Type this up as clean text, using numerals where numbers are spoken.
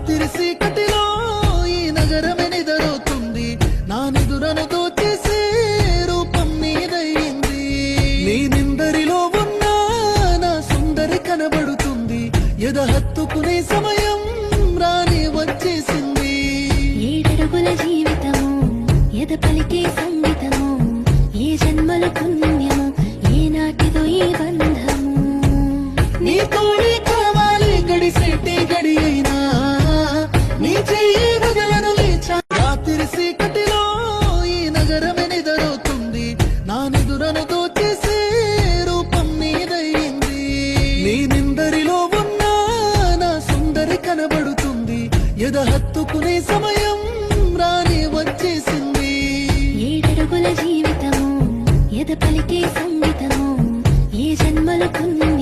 రాత్రి చీకటిలో ఈ నగరమే నిద్రపోతుంది, నా నిదురను దోచేసే రూపం నీదయింది. నీ నిందరిలో ఉన్న నా సుందరి కనబడుతుంది, ఎద హత్తుకునే సమయం రాని వచ్చేసింది. ఏడడుగుల జీవితము ఎద పలికే సంగీతము, ఏ జన్మల పుణ్యము ఏ నాటిదో ఈ బంధము. నీ తోడే కావాలి గడిసేటి గడి అయినా, నీ చెయ్యి వదలను లేచా. రాత్రి చీకటిలో ఈ నగరమే నిద్రపోతుంది, నా నిదురను దోచేసే రూపం నీదయింది. నీ నిందరిలో ఉన్న నా సుందరి కనబడుతుంది, ఎద హత్తుకునే సమయం రాని వచ్చేసింది. ఏడడుగుల జీవితము ఎద పలికే సంగీతము, ఏ జన్మల పుణ్యము